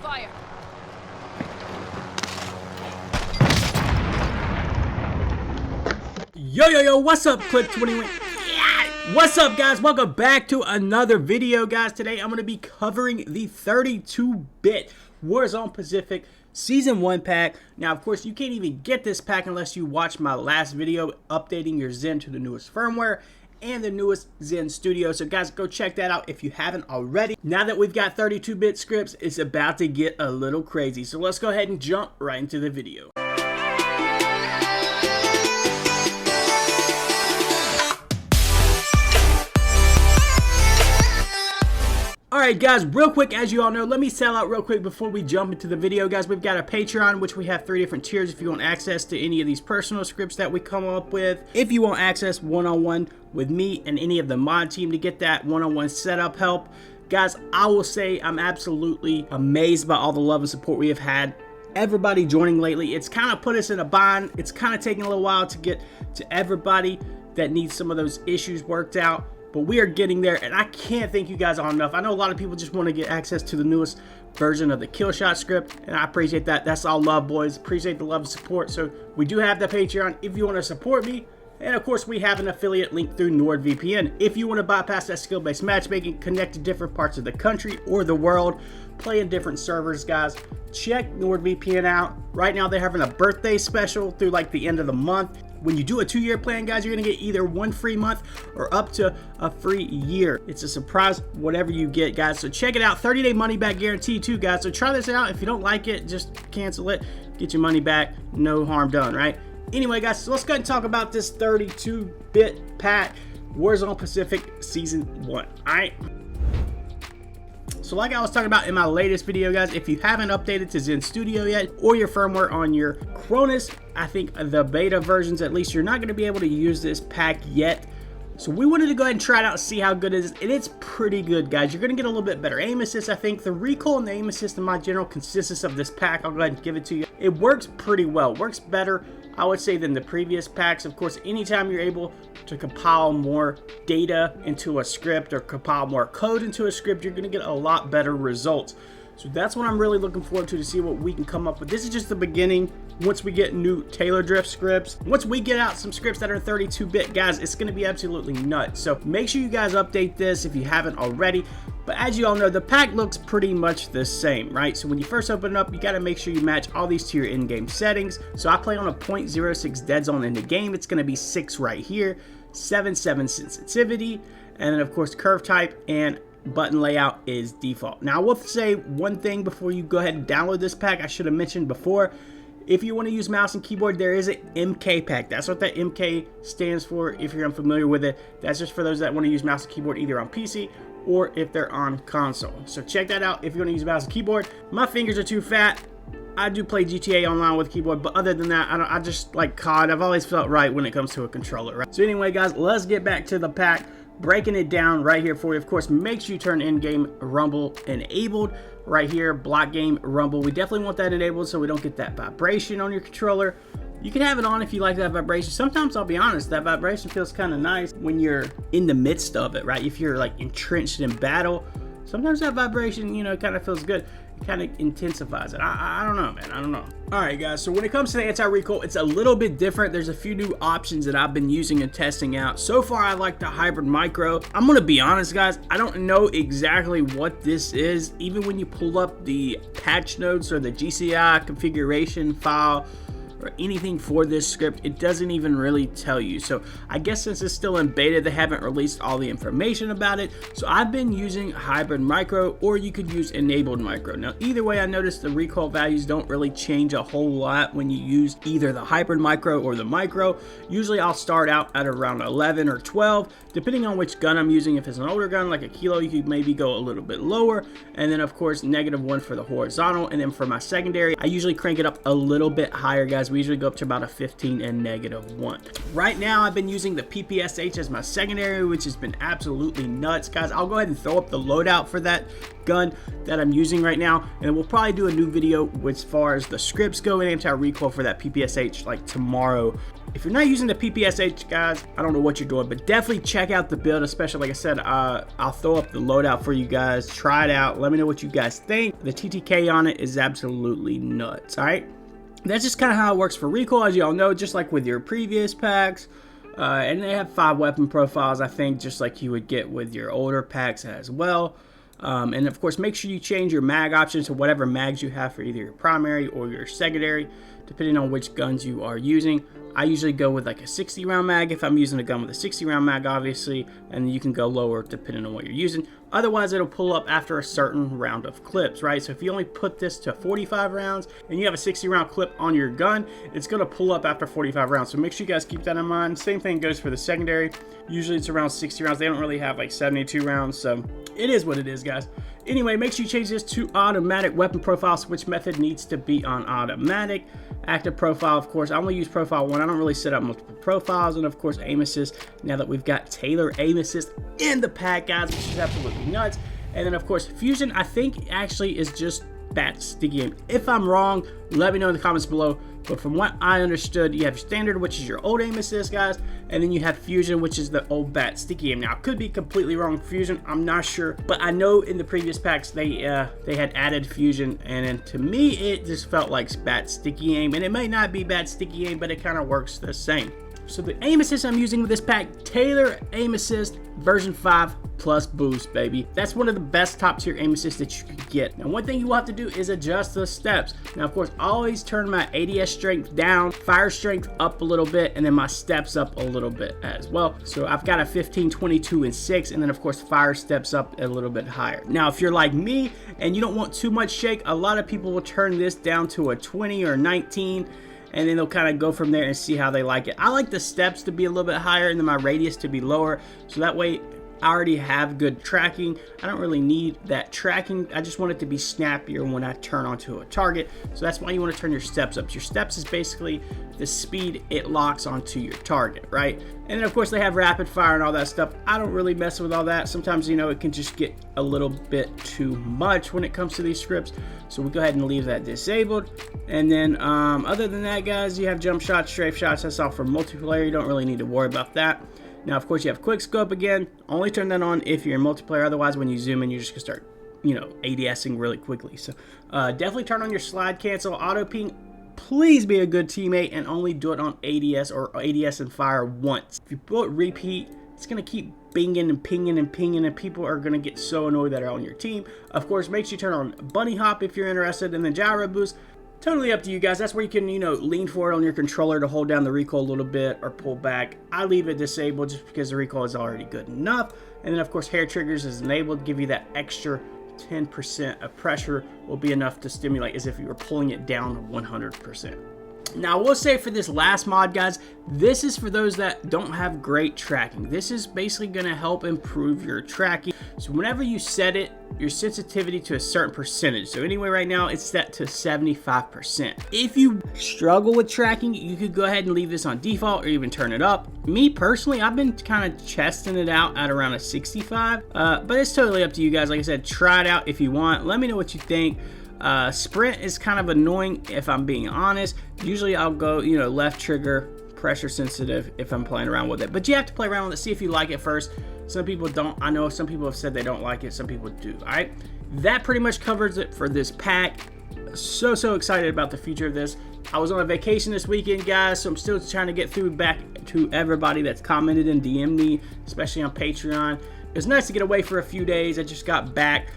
fire. Yo, what's up, Clip 21? Yeah! What's up, guys? Welcome back to another video, guys. Today, I'm going to be covering the 32-bit Warzone Pacific Season 1 pack. Now, of course, you can't even get this pack unless you watch my last video updating your Zen to the newest firmware and the newest Zen Studio. So, guys, go check that out if you haven't already. Now that we've got 32-bit scripts, it's about to get a little crazy. So, let's go ahead and jump right into the video. Alright guys, real quick, as you all know, let me sell out real quick before we jump into the video, guys. We've got a Patreon, which we have 3 different tiers if you want access to any of these personal scripts that we come up with. If you want access one-on-one with me and any of the mod team to get that one-on-one setup help, guys, I will say I'm absolutely amazed by all the love and support we have had. Everybody joining lately, it's kind of put us in a bind. It's kind of taking a little while to get to everybody that needs some of those issues worked out. But we are getting there, and I can't thank you guys all enough. I know a lot of people just want to get access to the newest version of the Killshot script, and I appreciate that. That's all love, boys. Appreciate the love and support. So we do have the Patreon if you want to support me. And of course, we have an affiliate link through NordVPN. If you want to bypass that skill-based matchmaking, connect to different parts of the country or the world, play in different servers, guys, check NordVPN out. Right now, they're having a birthday special through like the end of the month. When you do a 2-year plan, guys, you're going to get either 1 free month or up to a free year. It's a surprise, whatever you get, guys. So check it out. 30-day money-back guarantee, too, guys. So try this out. If you don't like it, just cancel it. Get your money back. No harm done, right? Anyway, guys, so let's go ahead and talk about this 32-bit pack, Warzone Pacific Season 1. All right? So like I was talking about in my latest video, guys, if you haven't updated to Zen Studio yet or your firmware on your Cronus, I think the beta versions at least, you're not going to be able to use this pack yet. So we wanted to go ahead and try it out and see how good it is. And it's pretty good, guys. You're going to get a little bit better aim assist, I think. The recoil and the aim assist in my general consensus of this pack, I'll go ahead and give it to you. It works pretty well. Works better, I would say, than the previous packs. Of course, anytime you're able to compile more data into a script or compile more code into a script, you're going to get a lot better results. So that's what I'm really looking forward to see what we can come up with. This is just the beginning. Once we get new Taylor Drift scripts, once we get out some scripts that are 32-bit, guys, it's going to be absolutely nuts. So make sure you guys update this if you haven't already. But as you all know, the pack looks pretty much the same, right? So when you first open it up, you got to make sure you match all these to your in-game settings. So I play on a 0.06 dead zone in the game. It's going to be 6 right here, 7.7 sensitivity, and then of course curve type and button layout is default. Now I will say one thing before you go ahead and download this pack. I should have mentioned before, if you want to use mouse and keyboard, there is an MK pack. That's what that MK stands for. If you're unfamiliar with it, that's just for those that want to use mouse and keyboard either on PC or if they're on console. So check that out if you want to use mouse and keyboard. My fingers are too fat. I do play GTA Online with keyboard, but other than that, I just like COD. I've always felt right when it comes to a controller, right? So anyway, guys, let's get back to the pack. Breaking it down right here for you. Of course, make sure you turn in-game rumble enabled right here. Block game rumble. We definitely want that enabled so we don't get that vibration on your controller. You can have it on if you like that vibration. Sometimes, I'll be honest, that vibration feels kind of nice when you're in the midst of it, right? If you're like entrenched in battle, sometimes that vibration, you know, kind of feels good. It kind of intensifies it. I don't know, man. I don't know. All right, guys. So when it comes to the anti-recoil, it's a little bit different. There's a few new options that I've been using and testing out. So far, I like the hybrid micro. I'm going to be honest, guys. I don't know exactly what this is. Even when you pull up the patch notes or the GCI configuration file or anything for this script, it doesn't even really tell you. So I guess since it's still in beta, they haven't released all the information about it. So I've been using hybrid micro, or you could use enabled micro. Now either way, I noticed the recoil values don't really change a whole lot when you use either the hybrid micro or the micro. Usually I'll start out at around 11 or 12 depending on which gun I'm using. If it's an older gun like a Kilo, you could maybe go a little bit lower, and then of course -1 for the horizontal. And then for my secondary, I usually crank it up a little bit higher, guys. We usually go up to about a 15 and -1. Right now, I've been using the PPSH as my secondary, which has been absolutely nuts, guys. I'll go ahead and throw up the loadout for that gun that I'm using right now, and we'll probably do a new video as far as the scripts go and anti-recoil for that PPSH like tomorrow If you're not using the PPSH, guys, I don't know what you're doing, but definitely check out the build, especially, like I said, I'll throw up the loadout for you guys. Try it out. Let me know what you guys think. The TTK on it is absolutely nuts, all right? That's just kind of how it works for recoil, as you all know, just like with your previous packs. And they have 5 weapon profiles, I think, just like you would get with your older packs as well. And of course, make sure you change your mag options to whatever mags you have for either your primary or your secondary, depending on which guns you are using. I usually go with like a 60 round mag if I'm using a gun with a 60 round mag, obviously, and you can go lower depending on what you're using. Otherwise, it'll pull up after a certain round of clips, right? So if you only put this to 45 rounds and you have a 60 round clip on your gun, it's gonna pull up after 45 rounds. So make sure you guys keep that in mind. Same thing goes for the secondary. Usually it's around 60 rounds. They don't really have like 72 rounds, so it is what it is, guys. Anyway, make sure you change this to automatic weapon profile. Switch method needs to be on automatic. Active profile, of course, I only use profile 1. I don't really set up multiple profiles. And of course, aim assist, now that we've got Taylor aim assist in the pack, guys, which is absolutely nuts. And then of course, fusion, I think actually is just bat sticky aim. If I'm wrong, let me know in the comments below. But from what I understood, you have your standard, which is your old aim assist, guys, and then you have fusion, which is the old bat sticky aim. Now, I could be completely wrong with fusion, I'm not sure, but I know in the previous packs they had added fusion, and then to me it just felt like bat sticky aim, and it may not be bat sticky aim, but it kind of works the same. So the aim assist I'm using with this pack, Taylor aim assist version 5 plus boost, baby. That's one of the best top tier aim assists that you can get. Now, one thing you will have to do is adjust the steps. Now, of course, I always turn my ADS strength down, fire strength up a little bit, and then my steps up a little bit as well. So I've got a 15, 22, and 6, and then of course fire steps up a little bit higher. Now, if you're like me and you don't want too much shake, a lot of people will turn this down to a 20 or 19, and then they'll kind of go from there and see how they like it. I like the steps to be a little bit higher and then my radius to be lower, so that way I already have good tracking. I don't really need that tracking. I just want it to be snappier when I turn onto a target. So that's why you want to turn your steps up. Your steps is basically the speed it locks onto your target, right? And then of course they have rapid fire and all that stuff. I don't really mess with all that. Sometimes, you know, it can just get a little bit too much when it comes to these scripts. So we go ahead and leave that disabled. And then other than that, guys, you have jump shots, strafe shots. That's all for multiplayer. You don't really need to worry about that. Now, of course, you have quick scope again. Only turn that on if you're in multiplayer. Otherwise, when you zoom in, you're just gonna start, you know, ADSing really quickly. So definitely turn on your slide cancel, auto ping. Please be a good teammate and only do it on ADS or ADS and fire once. If you put repeat, it's gonna keep binging and pinging and pinging, and people are gonna get so annoyed that are on your team. Of course, make sure you turn on bunny hop if you're interested, and then gyro boost. Totally up to you guys. That's where you can, you know, lean forward on your controller to hold down the recoil a little bit or pull back. I leave it disabled just because the recoil is already good enough. And then of course hair triggers is enabled, give you that extra 10% of pressure will be enough to stimulate as if you were pulling it down 100%. Now, I will say for this last mod, guys, this is for those that don't have great tracking. This is basically going to help improve your tracking. So whenever you set it, your sensitivity to a certain percentage. So anyway, right now it's set to 75%. If you struggle with tracking, you could go ahead and leave this on default or even turn it up. Me personally, I've been kind of testing it out at around a 65, but it's totally up to you guys. Like I said, try it out if you want. Let me know what you think. Sprint is kind of annoying if I'm being honest. Usually I'll go, you know, left trigger, pressure sensitive if I'm playing around with it. But you have to play around with it, see if you like it first. Some people don't. I know some people have said they don't like it. Some people do. All right. That pretty much covers it for this pack. So excited about the future of this. I was on a vacation this weekend, guys, so I'm still trying to get through back to everybody that's commented and DM'd me, especially on Patreon. It was nice to get away for a few days. I just got back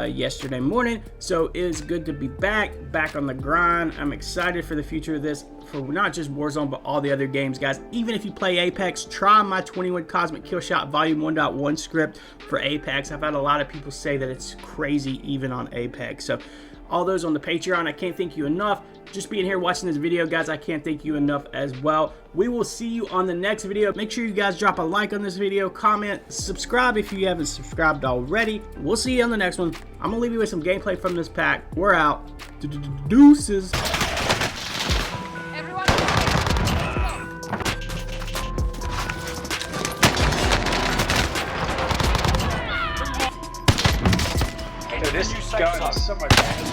yesterday morning, so it is good to be back on the grind. I'm excited for the future of this, for not just Warzone but all the other games, guys. Even if you play Apex, try my 21 Cosmic Kill Shot Volume 1.1 script for Apex. I've had a lot of people say that it's crazy even on Apex. So all those on the Patreon, I can't thank you enough. Just being here watching this video, guys, I can't thank you enough as well. We will see you on the next video. Make sure you guys drop a like on this video, comment, subscribe if you haven't subscribed already. We'll see you on the next one. I'm gonna leave you with some gameplay from this pack. We're out. Deuces. This gun is so much damage.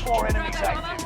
4 enemies active.